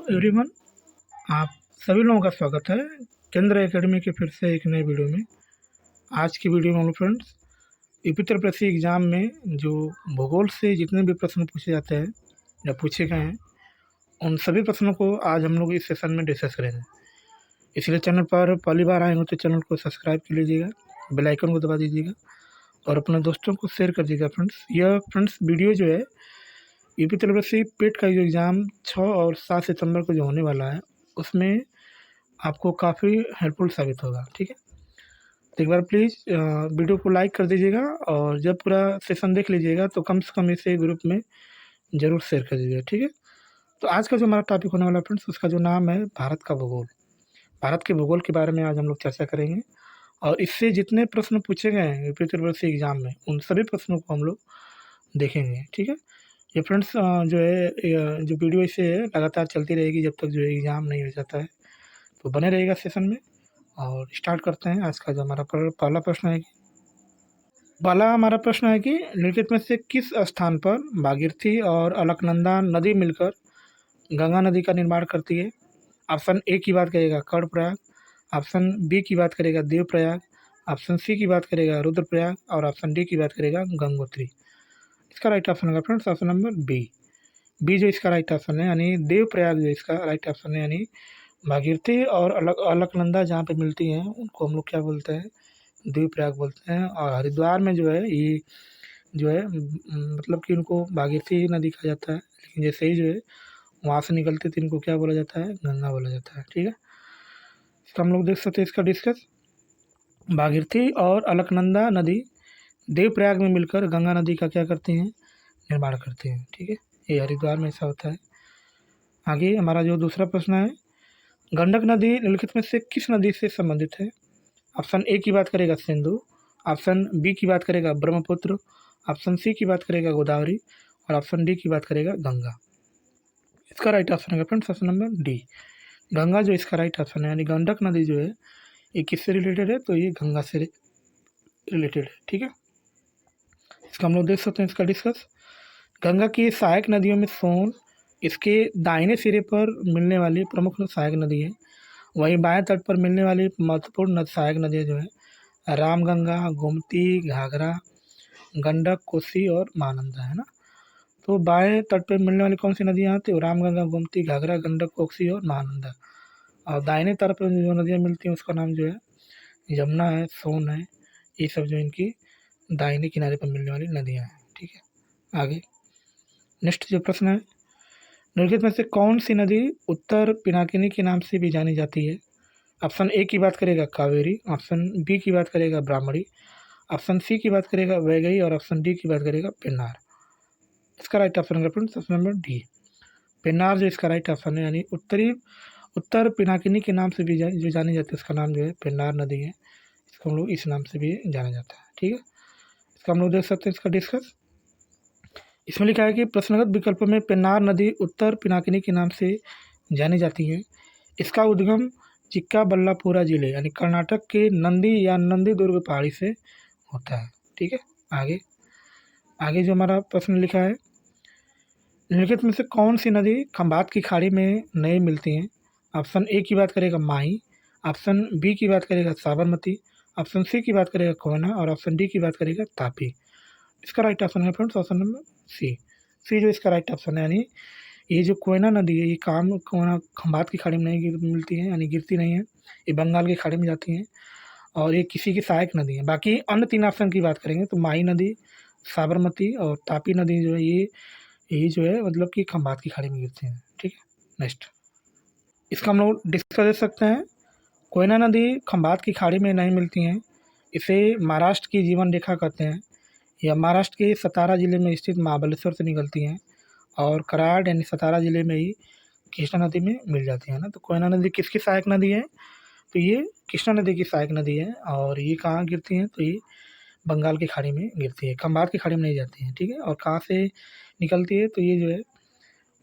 Everyone, आप सभी लोगों का स्वागत है केंद्र एकेडमी के फिर से एक नए वीडियो में। आज की वीडियो में हम लोग फ्रेंड्स यूपी प्रवेशी एग्ज़ाम में जो भूगोल से जितने भी प्रश्न पूछे जाते हैं या पूछे गए हैं, उन सभी प्रश्नों को आज हम लोग इस सेशन में डिस्कस करेंगे। इसलिए चैनल पर पहली बार आए हो तो चैनल को सब्सक्राइब कर लीजिएगा, बेल आइकन को दबा दीजिएगा और अपने दोस्तों को शेयर कर दीजिएगा। फ्रेंड्स वीडियो जो है यूपी प्रवेशी पेट का जो एग्ज़ाम 6 और 7 सितंबर को जो होने वाला है, उसमें आपको काफ़ी हेल्पफुल साबित होगा। ठीक है, तो एक बार प्लीज़ वीडियो को लाइक कर दीजिएगा और जब पूरा सेशन देख लीजिएगा तो कम से कम इसे ग्रुप में ज़रूर शेयर कर दीजिएगा। ठीक है, तो आज का जो हमारा टॉपिक होने वाला है फ्रेंड्स, उसका जो नाम है भारत का भूगोल। भारत के भूगोल के बारे में आज हम लोग चर्चा करेंगे और इससे जितने प्रश्न पूछे गए हैं यूपी प्रवेशी एग्ज़ाम में, उन सभी प्रश्नों को हम लोग देखेंगे। ठीक है, ये फ्रेंड्स जो है जो वीडियो इसे लगातार चलती रहेगी जब तक जो है एग्ज़ाम नहीं हो जाता है, तो बने रहेगा सेशन में। और स्टार्ट करते हैं। आज का जो हमारा पहला प्रश्न है कि निम्नलिखित में से किस स्थान पर भागीरथी और अलकनंदा नदी मिलकर गंगा नदी का निर्माण करती है? ऑप्शन ए की बात करेगा कर्णप्रयाग, ऑप्शन बी की बात करेगा देवप्रयाग, ऑप्शन सी की बात करेगा रुद्रप्रयाग और ऑप्शन डी की बात करेगा गंगोत्री। इसका राइट ऑप्शन होगा फ्रेंड्स ऑप्शन नंबर बी जो इसका राइट ऑप्शन है, यानी देवप्रयाग जो इसका राइट ऑप्शन है। यानी भागीरथी और अलकनंदा जहाँ पे मिलती हैं उनको हम लोग क्या बोलते हैं? देवप्रयाग बोलते हैं। और हरिद्वार में जो है ये जो है मतलब कि उनको भागीरथी नदी कहा जाता है, लेकिन जैसे ही जो है वहाँ से निकलते तो इनको क्या बोला जाता है? गंगा बोला जाता है। ठीक है, इसका हम लोग देख सकते हैं इसका डिस्कस। भागीरथी और अलकनंदा नदी देवप्रयाग में मिलकर गंगा नदी का क्या करती हैं? निर्माण करती हैं। ठीक है, ये हरिद्वार में ऐसा होता है। आगे हमारा जो दूसरा प्रश्न है, गंडक नदी निम्नलिखित में से किस नदी से संबंधित है? ऑप्शन ए की बात करेगा सिंधु, ऑप्शन बी की बात करेगा ब्रह्मपुत्र, ऑप्शन सी की बात करेगा गोदावरी और ऑप्शन डी की बात करेगा गंगा। इसका राइट ऑप्शन है friends option number D, Ganga जो इसका राइट ऑप्शन है। यानी गंडक नदी जो है ये किससे रिलेटेड है? तो ये गंगा से रिलेटेड है। ठीक है, इसका हम लोग देख सकते हैं इसका डिस्कस। गंगा की सहायक नदियों में सोन इसके दाहिने सिरे पर मिलने वाली प्रमुख सहायक नदी है। वहीं बाएं तट पर मिलने वाली महत्वपूर्ण सहायक नदियाँ जो है रामगंगा, गोमती, घाघरा, गंडक, कोसी और महानंदा है ना। तो बाएं तट पर मिलने वाली कौन सी नदियाँ आती है? रामगंगा, गोमती, घाघरा, गंडक, कोसी और महानंदा। और दाहिने तट पर जो नदियाँ मिलती हैं उसका नाम जो है यमुना है, सोन है। ये सब जो इनकी दाहिने किनारे पर मिलने वाली नदियाँ हैं। ठीक है, आगे नेक्स्ट जो प्रश्न है, निम्नलिखित में से कौन सी नदी उत्तर पिनाकिनी के नाम से भी जानी जाती है? ऑप्शन ए की बात करेगा कावेरी, ऑप्शन बी की बात करेगा ब्राह्मणी, ऑप्शन सी की बात करेगा वैगई और ऑप्शन डी की बात करेगा पेन्नार। इसका राइट ऑप्शन है friends option number D, Pennar जो इसका राइट ऑप्शन है। यानी उत्तर पिनाकिनी के नाम से भी जो जानी जाती है उसका नाम जो है पेन्नार नदी है। इसको हम लोग इस नाम से भी जाना जाता है। ठीक है, इसका हम लोग देख सकते हैं इसका डिस्कस। इसमें लिखा है कि प्रश्नगत विकल्पों में पेन्नार नदी उत्तर पिनाकिनी के नाम से जानी जाती है। इसका उद्गम चिक्काबल्लापुरा जिले यानी कर्नाटक के नंदी या नंदी दुर्ग पहाड़ी से होता है। ठीक है, आगे जो हमारा प्रश्न लिखा है, निम्नलिखित में से कौन सी नदी खंबात की खाड़ी में नहीं मिलती हैं? ऑप्शन ए की बात करेगा माही, ऑप्शन बी की बात करेगा साबरमती, ऑप्शन सी की बात करेगा कोयना और ऑप्शन डी की बात करेगा तापी। इसका राइट ऑप्शन है फ्रेंड्स ऑप्शन नंबर सी जो इसका राइट ऑप्शन है। यानी ये जो कोयना नदी है ये कोयना खंबात की खाड़ी में नहीं मिलती है, यानी गिरती नहीं है, ये बंगाल की खाड़ी में जाती हैं और ये किसी की सहायक नदी है। बाकी अन्य 3 ऑप्शन की बात करेंगे तो माही नदी, साबरमती और तापी नदी जो है ये जो है मतलब कि खंबात की खाड़ी में गिरती हैं। ठीक है, नेक्स्ट इसका हम लोग डिस्कस कर सकते हैं। कोयना नदी खंबात की खाड़ी में नहीं मिलती हैं, इसे महाराष्ट्र की जीवन रेखा कहते हैं। यह महाराष्ट्र के सतारा जिले में स्थित महाबलेश्वर से निकलती हैं और कराड़ यानी सतारा जिले में ही कृष्णा नदी में मिल जाती है ना। तो कोयना नदी किसकी सहायक नदी है? तो ये कृष्णा नदी की सहायक नदी है और ये कहाँ गिरती हैं? तो ये बंगाल की खाड़ी में गिरती है, खंबात की खाड़ी में नहीं जाती है। ठीक है, और कहाँ से निकलती है? तो ये जो है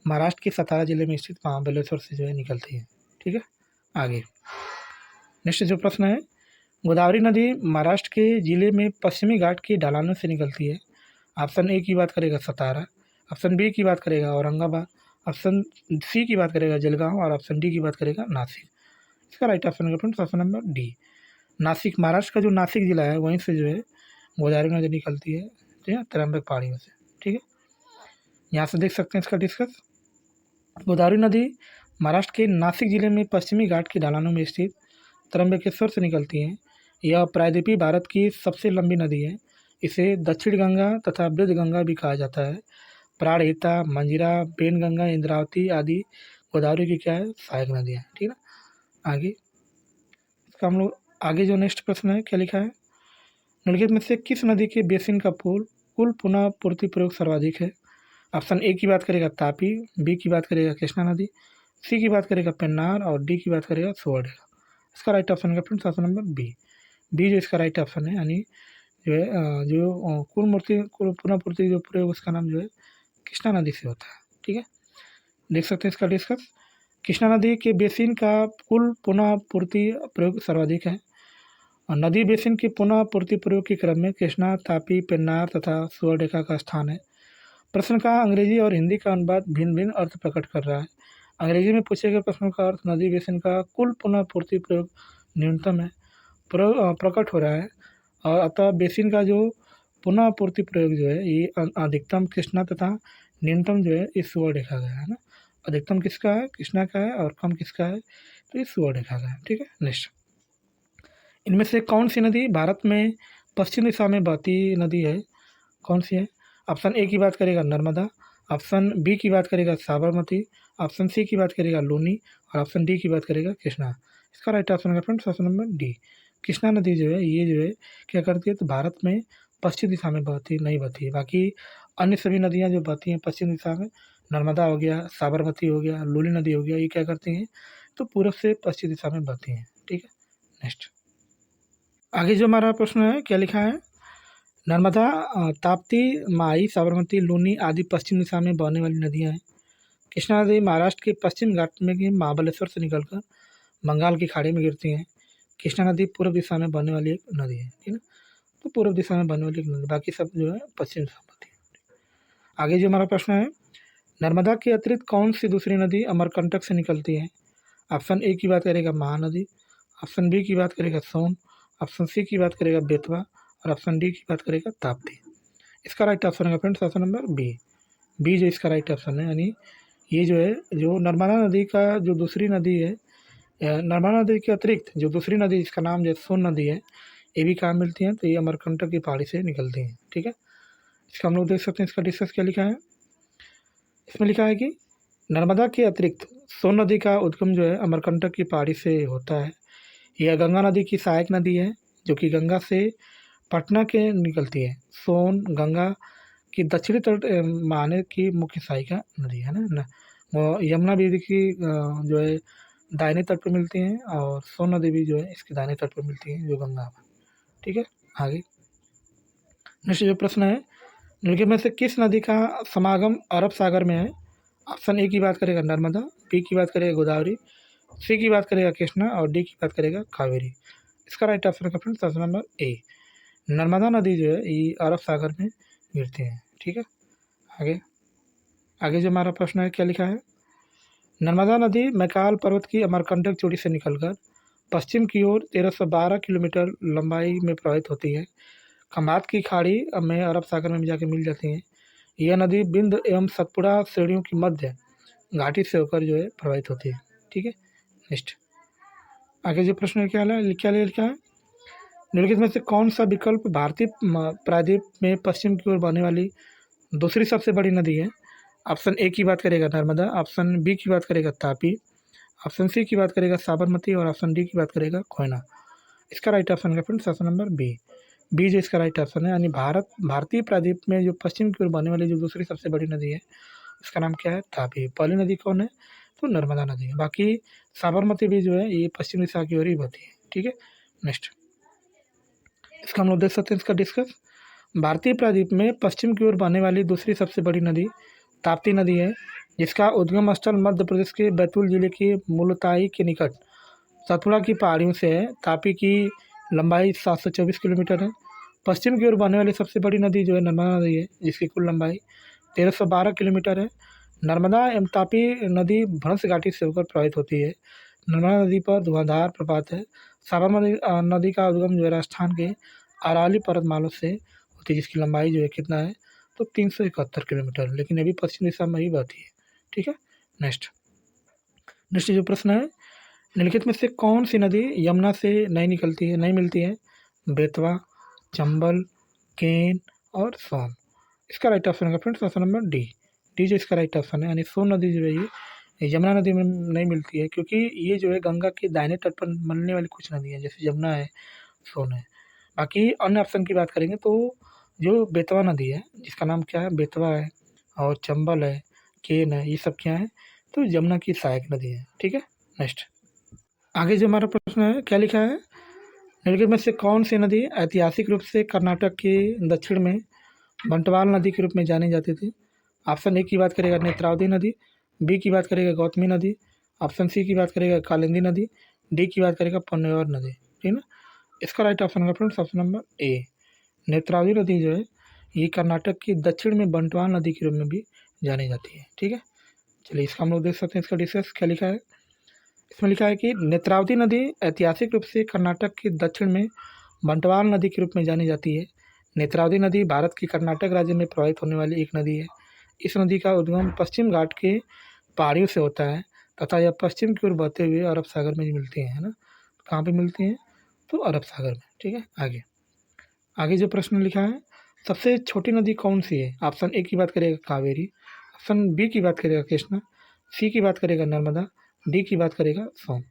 महाराष्ट्र के सतारा जिले में स्थित महाबलेश्वर से जो है निकलती है। ठीक है, आगे नेक्स्ट जो प्रश्न है, गोदावरी नदी महाराष्ट्र के जिले में पश्चिमी घाट की ढलानों से निकलती है। ऑप्शन ए की बात करेगा सतारा, ऑप्शन बी की बात करेगा औरंगाबाद, ऑप्शन सी की बात करेगा जलगांव और ऑप्शन डी की बात करेगा नासिक। इसका राइट ऑप्शन है friends option number D Nashik. Maharashtra का जो नासिक जिला है वहीं से जो है गोदावरी नदी निकलती है, ठीक है, त्र्यंबक पहाड़ियों से, ठीक है। यहाँ से देख सकते हैं इसका डिस्कस। गोदावरी नदी महाराष्ट्र के नासिक जिले में पश्चिमी घाट की ढलानों में स्थित त्र्यंबकेश्वर से निकलती है। यह प्रायद्वीपीय भारत की सबसे लंबी नदी है। इसे दक्षिण गंगा तथा वृद्ध गंगा भी कहा जाता है। प्राणहिता, मंजीरा, बेनगंगा, इंद्रावती आदि गोदावरी की क्या है, सहायक नदियाँ, ठीक है ना। आगे इसका हम लोग आगे जो नेक्स्ट प्रश्न है क्या लिखा है, निम्नलिखित में से किस नदी के बेसिन का कुल पुनः पूर्ति प्रयोग सर्वाधिक है। ऑप्शन ए की बात करेगा तापी, बी की बात करेगा कृष्णा नदी, सी की बात करेगा पेन्नार और डी की बात करेगा सुवर्णरेखा। इसका राइट ऑप्शन है फ्रेंड्स ऑप्शन नंबर बी जो इसका राइट ऑप्शन है, यानी जो है जो कुल पुनः पूर्ति जो प्रयोग उसका नाम जो है कृष्णा नदी से होता है, ठीक है। देख सकते हैं इसका डिस्कस। कृष्णा नदी के बेसिन का कुल पुनः पूर्ति प्रयोग सर्वाधिक है और नदी बेसिन की पुनः पूर्ति प्रयोग के क्रम में कृष्णा, तापी, पेन्नार तथा सुवर्णरेखा का स्थान है। प्रश्न का अंग्रेजी और हिंदी का अनुवाद भिन्न भिन्न अर्थ प्रकट कर रहा है। अंग्रेजी में पूछे गए प्रश्नों का अर्थ नदी बेसिन का कुल पुनः पूर्ति प्रयोग न्यूनतम है प्रकट हो रहा है, और अतः बेसिन का जो पुनः पूर्ति प्रयोग जो है ये अधिकतम कृष्णा तथा न्यूनतम जो है इस सुवर्णरेखा का है ना। अधिकतम किसका है, कृष्णा का है, और कम किसका है, तो इस सुवर्णरेखा का है, ठीक है। नेक्स्ट, इनमें से कौन सी नदी भारत में पश्चिम दिशा में बहती नदी है, कौन सी है। ऑप्शन ए की बात करेगा नर्मदा, ऑप्शन बी की बात करेगा साबरमती, ऑप्शन सी की बात करेगा लूनी और ऑप्शन डी की बात करेगा कृष्णा। इसका राइट ऑप्शन है friends option number D. Krishna नदी जो है ये जो है क्या करती है, तो भारत में पश्चिम दिशा में बहती नहीं बहती है। बाकी अन्य सभी नदियाँ जो बहती हैं पश्चिम दिशा में, नर्मदा हो गया, साबरमती हो गया, लूनी नदी हो गया, ये क्या करती हैं, तो पूर्व से पश्चिम दिशा में बहती हैं, ठीक है। नेक्स्ट, आगे जो हमारा प्रश्न है क्या लिखा है, नर्मदा, ताप्ती, माई, साबरमती, लूनी आदि पश्चिम दिशा में बहने वाली नदियाँ हैं। कृष्णा नदी महाराष्ट्र के पश्चिम घाट में महाबलेश्वर से निकलकर बंगाल की खाड़ी में गिरती हैं। कृष्णा नदी पूर्व दिशा में बहने वाली एक नदी है, ठीक है, तो पूर्व दिशा में बहने वाली एक नदी, बाकी सब जो है पश्चिम दिशा में बहती है। आगे जो हमारा प्रश्न है, नर्मदा के अतिरिक्त कौन सी दूसरी नदी अमरकंटक से निकलती है। ऑप्शन ए की बात करेगा महानदी, ऑप्शन बी की बात करेगा सोन, ऑप्शन सी की बात करेगा बेतवा और ऑप्शन डी की बात करेगा ताप्ती। इसका राइट ऑप्शन है फ्रेंड्स ऑप्शन नंबर बी जो इसका राइट ऑप्शन है, यानी ये जो है जो नर्मदा नदी का जो दूसरी नदी है, नर्मदा नदी के अतिरिक्त जो दूसरी नदी जिसका नाम जो सोन नदी है, ये भी कहाँ मिलती हैं, तो ये अमरकंटक की पहाड़ी से निकलती हैं, ठीक है। इसका हम लोग देख सकते हैं इसका डिस्कस क्या लिखा है। इसमें लिखा है कि नर्मदा के अतिरिक्त सोन नदी का उद्गम जो है अमरकंटक की पहाड़ी से होता है। यह गंगा नदी की सहायक नदी है जो कि गंगा से पटना के निकलती है। सोन गंगा की दक्षिणी तट महाने की मुख्य सहायिका नदी है ना। वो यमुना भी की जो है दाहिने तट पर मिलती हैं और सोन नदी भी जो है इसके दाहिने तट पर मिलती है जो गंगा में, ठीक है। आगे नेक्स्ट जो प्रश्न है, निम्नलिखित में से किस नदी का समागम अरब सागर में है। ऑप्शन ए की बात करेगा नर्मदा, बी की बात करेगा गोदावरी, सी की बात करेगा कृष्णा और डी की बात करेगा कावेरी। इसका राइट ऑप्शन है friends option number A, Narmada नदी जो है ये अरब सागर में गिरती है, ठीक है। आगे जो हमारा प्रश्न है क्या लिखा है, नर्मदा नदी मैकाल पर्वत की अमरकंटक चोटी से निकलकर पश्चिम की ओर 1312 किलोमीटर लंबाई में प्रवाहित होती है। खंभात की खाड़ी में अरब सागर में जाके मिल जाती हैं। यह नदी बिंद एवं सतपुड़ा श्रेणियों की मध्य घाटी से होकर जो है प्रवाहित होती है, ठीक है। नेक्स्ट, आगे जो प्रश्न क्या है, निम्नलिखित में से कौन सा विकल्प भारतीय प्रायद्वीप में पश्चिम की ओर बहने वाली दूसरी सबसे बड़ी नदी है। ऑप्शन ए की बात करेगा नर्मदा, ऑप्शन बी की बात करेगा तापी, ऑप्शन सी की बात करेगा साबरमती और ऑप्शन डी की बात करेगा कोयना। इसका राइट ऑप्शन है फ्रेंड्स ऑप्शन नंबर बी जो इसका राइट ऑप्शन है, यानी भारतीय प्रायद्वीप में जो पश्चिम की ओर बहने वाली जो दूसरी सबसे बड़ी नदी है उसका नाम क्या है, तापी। पहली नदी कौन है, तो नर्मदा नदी है। बाकी साबरमती भी जो है ये पश्चिम दिशा की ओर ही बहती है, ठीक है। नेक्स्ट, इसका हम लोग देख सकते हैं इसका डिस्कस। भारतीय प्रायद्वीप में पश्चिम की ओर बहने वाली दूसरी सबसे बड़ी नदी ताप्ती नदी है, जिसका उद्गम स्थल मध्य प्रदेश के बैतूल जिले के मुलताई के निकट सतपुड़ा की पहाड़ियों से है। तापी की लंबाई 724 किलोमीटर है। पश्चिम की ओर बहने वाली सबसे बड़ी नदी जो है नर्मदा नदी है, जिसकी कुल लंबाई 1312 किलोमीटर है। नर्मदा एवं तापी नदी भ्रंश घाटी से होकर प्रवाहित होती है। नर्मदा नदी पर धुआंधार प्रपात है। साबरमती नदी का उद्गम जो है राजस्थान के अरावली पर्वतमाला से होती है, जिसकी लंबाई जो है कितना है, तो 371 किलोमीटर, लेकिन अभी पश्चिम दिशा में ही बहती है। ठीक है। नेक्स्ट नेक्स्ट जो प्रश्न है, निम्नलिखित में से कौन सी नदी यमुना से नहीं निकलती है, नहीं मिलती है? बेतवा, चंबल, केन और सोन। इसका राइट ऑप्शन होगा friends option number D. D जो इसका राइट ऑप्शन है, यानी सोन नदी जो है ये यमुना नदी में नहीं मिलती है, क्योंकि ये जो है गंगा के दाहिने तट पर मिलने वाली कुछ नदी है, जैसे यमुना है, सोन है। बाकी अन्य ऑप्शन की बात करेंगे तो जो बेतवा नदी है, जिसका नाम क्या है, बेतवा है, और चंबल है, केन है, ये सब क्या है, तो यमुना की सहायक नदी है। ठीक है। नेक्स्ट आगे जो हमारा प्रश्न है, क्या लिखा है, निम्नलिखित में से कौन सी नदी ऐतिहासिक रूप से कर्नाटक के दक्षिण में बंटवाल नदी के रूप में जानी जाती थी? ऑप्शन ए की बात करेगा नेत्रावती नदी, बी की बात करेगा गौतमी नदी, ऑप्शन सी की बात करेगा कालिंदी नदी, डी की बात करेगा पन्नेवर नदी। ठीक है ना। इसका राइट ऑप्शन होगा friends option number A. Netravati नदी जो है ये कर्नाटक के दक्षिण में बंटवाल नदी के रूप में भी जानी जाती है। ठीक है। चलिए इसका हम लोग देख सकते हैं, इसका डिस्कस क्या लिखा है। इसमें लिखा है कि नेत्रावती नदी ऐतिहासिक रूप से कर्नाटक के दक्षिण में बंटवाल नदी के रूप में जानी जाती है। नेत्रावती नदी भारत के कर्नाटक राज्य में प्रवाहित होने वाली एक नदी है। इस नदी का उद्गम पश्चिम घाट के पहाड़ियों से होता है तथा यह पश्चिम की ओर बहते हुए अरब सागर में मिलती है ना। कहाँ पे मिलती हैं, तो अरब सागर में। ठीक है। आगे आगे जो प्रश्न लिखा है, सबसे छोटी नदी कौन सी है? ऑप्शन ए की बात करेगा कावेरी, ऑप्शन बी की बात करेगा कृष्णा, सी की बात करेगा नर्मदा, डी की बात करेगा सोन।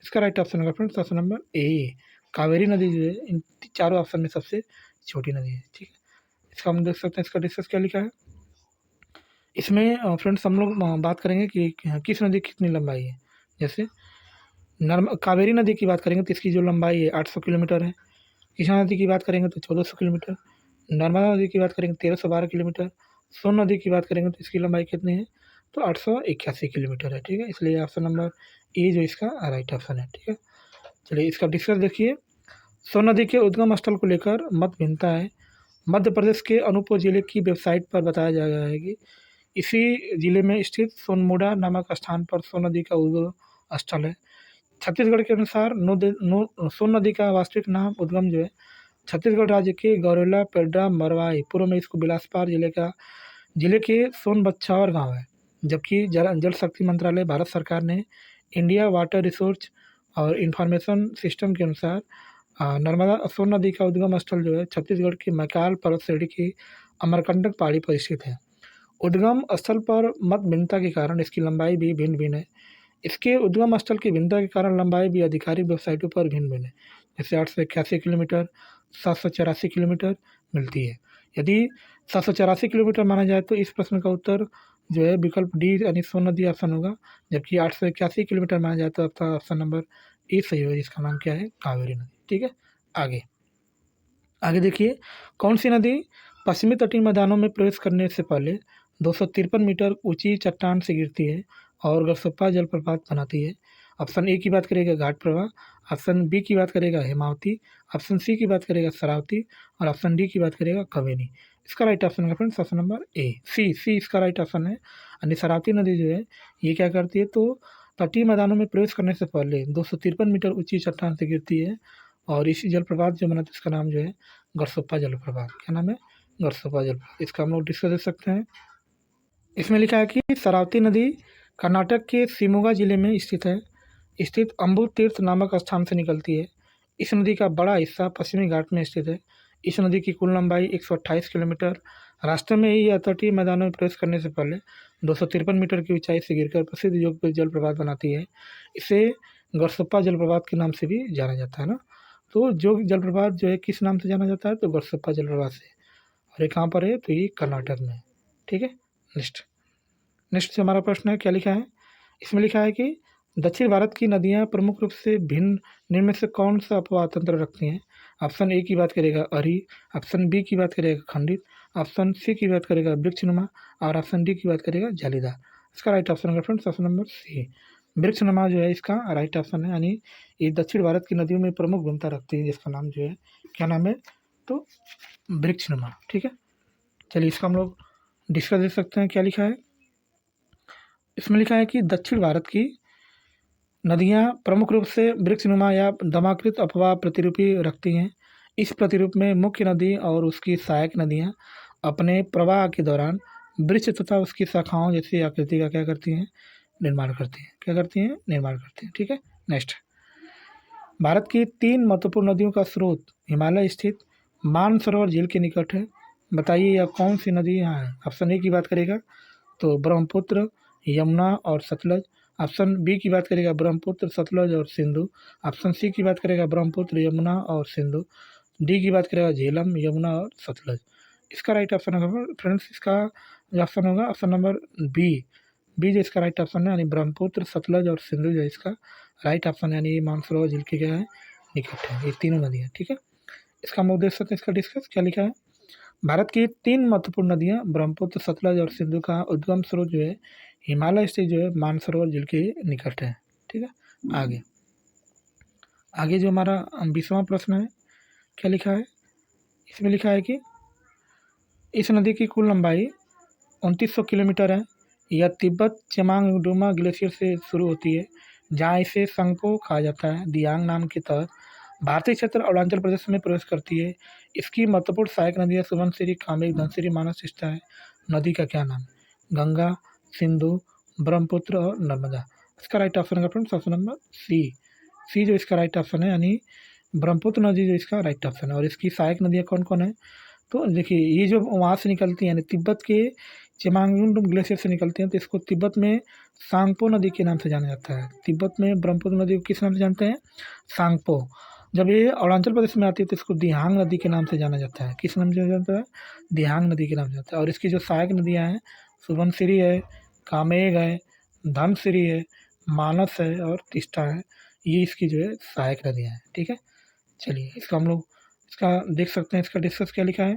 इसका राइट ऑप्शन होगा friends option number A. Kaveri नदी जो है इन चारों ऑप्शन में सबसे छोटी नदी है। ठीक है। इसका हम देख सकते हैं, इसका डिस्कस क्या लिखा है। इसमें फ्रेंड्स हम लोग बात करेंगे कि किस नदी की कितनी लंबाई है। जैसे कावेरी नदी की बात करेंगे तो इसकी जो लंबाई है 800 किलोमीटर है। कृष्णा नदी की बात करेंगे तो 1400 किलोमीटर। नर्मदा नदी की बात करेंगे 1312 किलोमीटर। सोन नदी की बात करेंगे तो इसकी लंबाई कितनी है, तो 881 किलोमीटर है। ठीक है। इसलिए ऑप्शन नंबर ए जो इसका राइट ऑप्शन है। ठीक है। चलिए इसका डिस्कस देखिए। सोन नदी के उद्गम स्थल को लेकर मत भिन्नता है। मध्य प्रदेश के अनूपपुर जिले की वेबसाइट पर बताया जा गया है कि इसी जिले में स्थित सोनमुड़ा नामक स्थान पर सोन नदी का उद्गम स्थल है। छत्तीसगढ़ के अनुसार सोन नदी का वास्तविक नाम उद्गम जो है छत्तीसगढ़ राज्य के गौरेला पेड्रा मरवाई, पूर्व में इसको बिलासपुर जिले के सोनबच्छावर गांव है। जबकि जल शक्ति मंत्रालय भारत सरकार ने इंडिया वाटर रिसोर्स और इंफॉर्मेशन सिस्टम के अनुसार नर्मदा सोन नदी का उद्गम स्थल जो है छत्तीसगढ़ की मैकाल पर्वत श्रेणी की अमरकंटक पहाड़ी पर स्थित है। उद्गम स्थल पर मत भिन्नता के कारण इसकी लंबाई भी भिन्न भिन्न है। इसके उद्गम स्थल की भिन्नता के कारण लंबाई भी आधिकारिक वेबसाइटों पर भिन्न भिन्न है। जैसे 881 किलोमीटर, 784 किलोमीटर मिलती है। यदि 784 किलोमीटर माना जाए तो इस प्रश्न का उत्तर जो है विकल्प डी यानी सोन नदी ऑप्शन होगा। जबकि 881 किलोमीटर माना जाए तो आपका ऑप्शन नंबर ए सही होगा, जिसका नाम क्या है, कावेरी नदी। ठीक है। आगे आगे देखिए, कौन सी नदी पश्चिमी तटीय मैदानों में प्रवेश करने से पहले 253 मीटर ऊंची चट्टान से गिरती है और गरसप्पा जलप्रपात बनाती है? ऑप्शन ए की बात करेगा घाट प्रवाह, ऑप्शन बी की बात करेगा हेमावती, ऑप्शन सी की बात करेगा शरावती और ऑप्शन डी की बात करेगा कवेनी। इसका राइट ऑप्शन है फ्रेंड्स ऑप्शन नंबर ए, सी इसका राइट ऑप्शन है। यानी शरावती नदी जो है ये क्या करती है, तो तटीय मैदानों में प्रवेश करने से पहले 253 मीटर ऊंची चट्टान से गिरती है और इसी जलप्रपात जो बना था इसका नाम जो है गरसप्पा जलप्रपात। क्या नाम है, गरसप्पा जलप्रपात। इसका हम लोग डिस्कस कर सकते हैं। इसमें लिखा है कि शरावती नदी कर्नाटक के शिमोगा जिले में स्थित अम्बु तीर्थ नामक स्थान से निकलती है। इस नदी का बड़ा हिस्सा पश्चिमी घाट में स्थित है। इस नदी की कुल लंबाई 128 किलोमीटर। रास्ते में ही यह तटीय मैदानों में प्रवेश करने से पहले 253 मीटर की ऊंचाई से गिरकर प्रसिद्ध योग जलप्रपात बनाती है। इसे गरसप्पा जलप्रपात के नाम से भी जाना जाता है ना। तो जोग जलप्रपात जो है किस नाम से जाना जाता है, तो गरसप्पा जलप्रपात से। और ये कहाँ पर है, तो ये कर्नाटक में है। ठीक है। नेक्स्ट नेक्स्ट जो हमारा प्रश्न है, क्या लिखा है। इसमें लिखा है कि दक्षिण भारत की नदियाँ प्रमुख रूप से भिन्न निम्न में से कौन सा अपवाह तंत्र रखती हैं? ऑप्शन ए की बात करेगा अरी, ऑप्शन बी की बात करेगा खंडित, ऑप्शन सी की बात करेगा वृक्षनुमा और ऑप्शन डी की बात करेगा जालीदार। इसका राइट ऑप्शन होगा फ्रेंड्स ऑप्शन नंबर सी, वृक्षनुमा जो है इसका राइट ऑप्शन है। यानी ये दक्षिण भारत की नदियों में प्रमुख भूमिका रखती है, जिसका नाम जो है, क्या नाम है, तो वृक्षनुमा। ठीक है। चलिए इसका हम लोग डिस्कस देख सकते हैं, क्या लिखा है। इसमें लिखा है कि दक्षिण भारत की नदियाँ प्रमुख रूप से वृक्षनुमा या दमाकृत अफवाह प्रतिरूपी रखती हैं। इस प्रतिरूप में मुख्य नदी और उसकी सहायक नदियाँ अपने प्रवाह के दौरान वृक्ष तथा उसकी शाखाओं जैसी आकृति का क्या करती हैं, निर्माण करती हैं। क्या करती हैं? निर्माण करती हैं। ठीक है, नेक्स्ट। भारत की 3 महत्वपूर्ण नदियों का स्रोत हिमालय स्थित मानसरोवर झील के निकट है। बताइए यह कौन सी नदी यहाँ है? ऑप्शन ए की बात करेगा तो ब्रह्मपुत्र, यमुना और सतलज। ऑप्शन बी की बात करेगा ब्रह्मपुत्र, सतलज और सिंधु। ऑप्शन सी की बात करेगा ब्रह्मपुत्र, यमुना और सिंधु। डी की बात करेगा झेलम, यमुना और सतलज। इसका राइट ऑप्शन होगा फ्रेंड्स, इसका जो ऑप्शन होगा ऑप्शन नंबर बी। बी जो इसका राइट ऑप्शन है, यानी ब्रह्मपुत्र, सतलज और सिंधु जो इसका राइट ऑप्शन है, यानी मानसरोवर झील के क्या है, निकट है ये तीनों नदियाँ। ठीक है, इसका हम लोग देख सकते हैं, इसका डिस्कस क्या लिखा है। भारत की 3 महत्वपूर्ण नदियाँ ब्रह्मपुत्र, सतलज और सिंधु का उद्गम स्रोत जो है हिमालय से जो है मानसरोवर झील के निकट है। ठीक है, आगे आगे जो हमारा 20वां प्रश्न है, क्या लिखा है। इसमें लिखा है कि इस नदी की कुल लंबाई 2900 किलोमीटर है। यह तिब्बत चेमांगडुमा ग्लेशियर से शुरू होती है, जहाँ इसे संगपो कहा जाता है। दियांग नाम के तहत भारतीय क्षेत्र अरुणाचल प्रदेश में प्रवेश करती है। इसकी महत्वपूर्ण सहायक नदियाँ सुबनसिरी, कामेक, धनसिरी, मानस सिस्टा है। नदी का क्या नाम? गंगा, सिंधु, ब्रह्मपुत्र और नर्मदा। इसका राइट ऑप्शन है फ्रेंड्स ऑप्शन नंबर सी। सी जो इसका राइट ऑप्शन है, यानी ब्रह्मपुत्र नदी जो इसका राइट ऑप्शन है। और इसकी सहायक नदियाँ कौन कौन है? तो देखिए, ये जो वहाँ से निकलती हैं, यानी तिब्बत के चेमांगडुम ग्लेशियर से निकलती हैं, तो इसको तिब्बत में सांगपो नदी के नाम से जाना जाता है। तिब्बत में ब्रह्मपुत्र नदी को किस नाम से जानते हैं? सांगपो। जब ये अरुणाचल प्रदेश में आती है तो इसको दिहांग नदी के नाम से जाना जाता है। किस नाम से जाना जाता है? दिहांग नदी के नाम से जाता है। और इसकी जो सहायक नदियाँ हैं, सुबनसिरी है, कामेग है, धनसिरी है, मानस है और तिस्टा है। ये इसकी जो है सहायक नदियाँ हैं। ठीक है, चलिए इसका हम लोग इसका देख सकते हैं, इसका डिस्कस क्या लिखा है।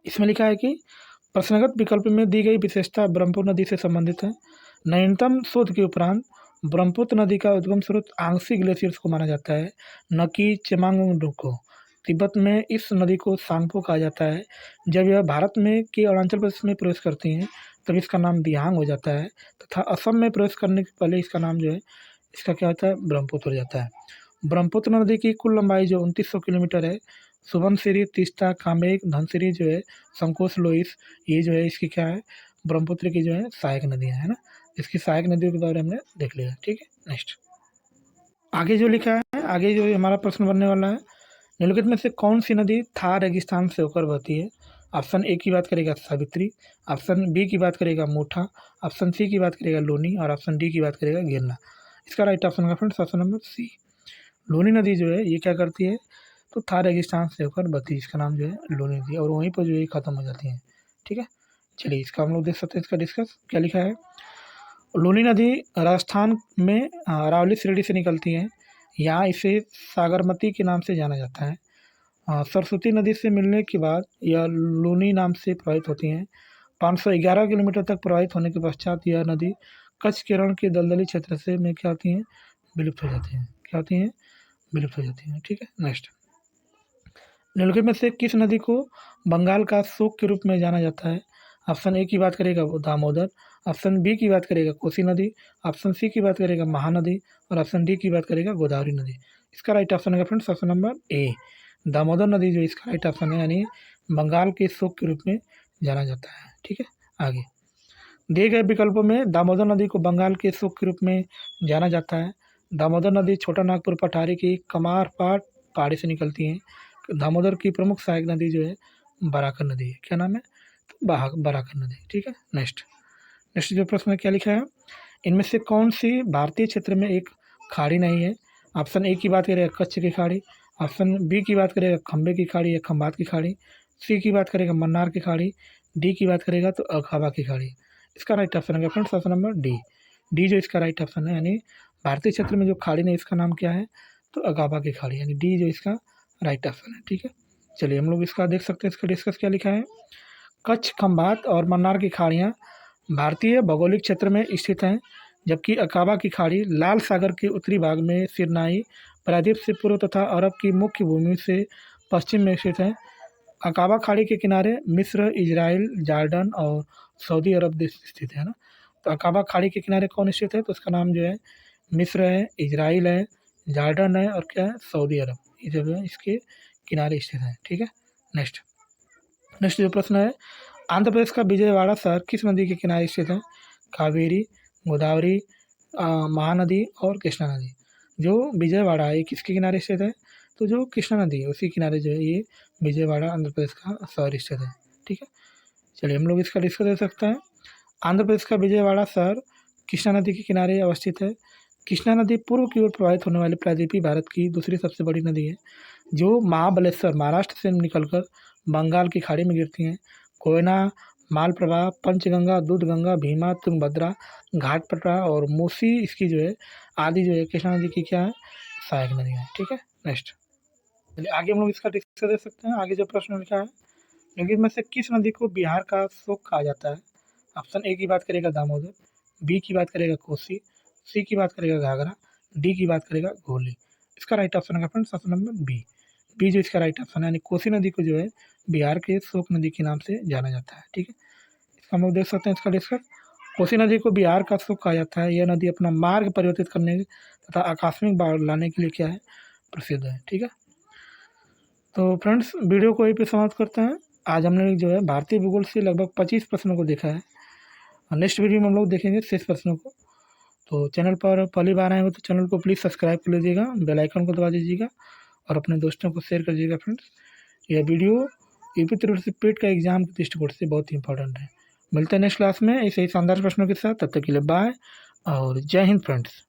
इसमें लिखा है कि प्रश्नगत विकल्प में दी गई विशेषता ब्रह्मपुत्र नदी से संबंधित है। नवीनतम शोध के उपरांत ब्रह्मपुत्र नदी का उद्गम स्रोत आंगसी ग्लेशियर्स को माना जाता है, न कि चेमांगडू को। तिब्बत में इस नदी को सांगपो कहा जाता है। जब यह भारत में के अरुणाचल प्रदेश में प्रवेश करती हैं तब इसका नाम दिहांग हो जाता है, तथा असम में प्रवेश करने के पहले इसका नाम जो है, इसका क्या होता है? ब्रह्मपुत्र हो जाता है। ब्रह्मपुत्र नदी की कुल लंबाई जो 2900 किलोमीटर है। सुबनसिरी, तीस्ता, कामेक, धनसिरी जो है, संकोच, लोइस, ये जो है इसकी क्या है? ब्रह्मपुत्र की जो है सहायक नदियाँ है ना। इसकी सहायक नदियों के बारे में हमने देख लिया। ठीक है, नेक्स्ट। आगे जो लिखा है, आगे जो हमारा प्रश्न बनने वाला है, निम्नलिखित में से कौन सी नदी थार रेगिस्तान से होकर बहती है? ऑप्शन ए की बात करेगा सावित्री, ऑप्शन बी की बात करेगा मोठा, ऑप्शन सी की बात करेगा लोनी और ऑप्शन डी की बात करेगा गिरना। इसका राइट ऑप्शन का friends option number C. Loni नदी जो है ये क्या करती है? तो थार रेगिस्तान से होकर बहती है। इसका नाम जो है लोनी नदी, और वहीं पर जो है ख़त्म हो जाती है। ठीक है, चलिए इसका हम लोग देख सकते हैं, इसका डिस्कस क्या लिखा है। लूनी नदी राजस्थान में अरावली श्रेणी से निकलती है। यहाँ इसे सागरमती के नाम से जाना जाता है। सरस्वती नदी से मिलने के बाद यह लूनी नाम से प्रवाहित होती हैं। 511 किलोमीटर तक प्रवाहित होने के पश्चात यह नदी कच्छ, केरल के दलदली क्षेत्र से में क्या होती हैं? विलुप्त हो जाती हैं। क्या होती हैं? विलुप्त हो जाती हैं। ठीक है, नेक्स्ट। निम्नलिखित में से किस नदी को बंगाल का शोक के रूप में जाना जाता है? ऑप्शन ए की बात करेगा वो दामोदर, ऑप्शन बी की बात करेगा कोसी नदी, ऑप्शन सी की बात करेगा महानदी और ऑप्शन डी की बात करेगा गोदावरी नदी। इसका राइट ऑप्शन है friends option number A, Damodar नदी जो इसका राइट ऑप्शन है, यानी बंगाल के शोक के रूप में जाना जाता है। ठीक है, आगे दिए गए विकल्पों में दामोदर नदी को बंगाल के शोक के रूप में जाना जाता है। दामोदर नदी छोटा नागपुर पठारी की कमारपाट पहाड़ी से निकलती है। दामोदर की प्रमुख सहायक नदी जो है बराकर नदी है। क्या नाम है? तो बराकर नदी। ठीक है, नेक्स्ट। नेक्स्ट जो प्रश्न है क्या लिखा है, इनमें से कौन सी भारतीय क्षेत्र में एक खाड़ी नहीं है? ऑप्शन ए की बात करेगा कच्छ की खाड़ी, ऑप्शन बी की बात करेगा खंबे की खाड़ी या खंबात की खाड़ी, सी की बात करेगा मन्नार की खाड़ी, डी की बात करेगा तो अखाबा की खाड़ी। इसका राइट ऑप्शन है friends option number D. D जो इसका राइट ऑप्शन है, यानी भारतीय क्षेत्र में जो खाड़ी नहीं इसका नाम क्या है? तो अखाबा की खाड़ी, यानी डी जो इसका राइट ऑप्शन है। ठीक है, चलिए हम लोग इसका देख सकते हैं, इसका डिस्कस क्या लिखा है। कच्छ, खंबात और मन्नार की खाड़ियाँ भारतीय भौगोलिक क्षेत्र में स्थित हैं, जबकि अकाबा की खाड़ी लाल सागर के उत्तरी भाग में सिरनाई प्रायद्वीप से पूर्व तथा अरब की मुख्य भूमि से पश्चिम में स्थित है। अकाबा खाड़ी के किनारे मिस्र, इजराइल, जॉर्डन और सऊदी अरब देश स्थित है ना। तो अकाबा खाड़ी के किनारे कौन स्थित है? तो उसका नाम जो है मिस्र है, इजराइल है, जॉर्डन है और क्या है? सऊदी अरब। ये जो है इसके किनारे स्थित है। ठीक है। नेक्स्ट नेक्स्ट जो प्रश्न है, आंध्र प्रदेश का विजयवाड़ा शहर किस नदी के किनारे स्थित है? कावेरी, गोदावरी, महानदी और कृष्णा नदी। जो विजयवाड़ा है ये किसके किनारे स्थित है? तो जो कृष्णा नदी है उसी किनारे जो है ये विजयवाड़ा आंध्र प्रदेश का शहर स्थित है। ठीक है। चलिए हम लोग इसका डिस्कस कर सकते हैं। आंध्र प्रदेश का विजयवाड़ा शहर कृष्णा नदी के किनारे अवस्थित है। कृष्णा नदी पूर्व की ओर प्रवाहित होने वाली प्रायद्वीपीय भारत की दूसरी सबसे बड़ी नदी है, जो महाबलेश्वर महाराष्ट्र से निकलकर बंगाल की खाड़ी में गिरती हैं। कोयना, मालप्रभा, पंचगंगा, दूधगंगा, भीमा, तुंगभद्रा, घाटप्रभा और मूसी इसकी जो है आदि जो है कृष्णा नदी की क्या है? सहायक नदी है। ठीक है। नेक्स्ट चलिए आगे हम लोग इसका डिस्कस दे सकते हैं। आगे जो प्रश्न लिखा है, निम्न में से किस नदी को बिहार का शोक कहा जाता है? ऑप्शन ए की बात करेगा दामोदर, बी की बात करेगा कोसी, सी की बात करेगा घाघरा, डी की बात करेगा घोली। इसका राइट ऑप्शन है friends option number B. B जो इसका राइट ऑप्शन है, यानी कोसी नदी को जो है बिहार के शोक नदी के नाम से जाना जाता है। ठीक है। इसका हम लोग देख सकते हैं इसका डिस्कस। कोसी नदी को बिहार का शोक कहा जाता है। यह नदी अपना मार्ग परिवर्तित करने तथा आकस्मिक बाढ़ लाने के लिए क्या है? प्रसिद्ध है। ठीक है। तो फ्रेंड्स वीडियो को यहीं पे समाप्त करते हैं। आज हमने जो है भारतीय भूगोल से लगभग 25 प्रश्नों को देखा है और नेक्स्ट वीडियो में हम लोग देखेंगे शेष प्रश्नों को। तो चैनल पर पहली बार आए हो तो चैनल को प्लीज़ सब्सक्राइब कर लीजिएगा, बेल आइकन को दबा दीजिएगा और अपने दोस्तों को शेयर कर दीजिएगा फ्रेंड्स। यह वीडियो यूपी त्रिपुरा पेट का एग्जाम के दृष्टिकोण से बहुत ही इंपॉर्टेंट है। मिलते हैं नेक्स्ट क्लास में ऐसे ही शानदार प्रश्नों के साथ। तब तक के लिए बाय और जय हिंद फ्रेंड्स।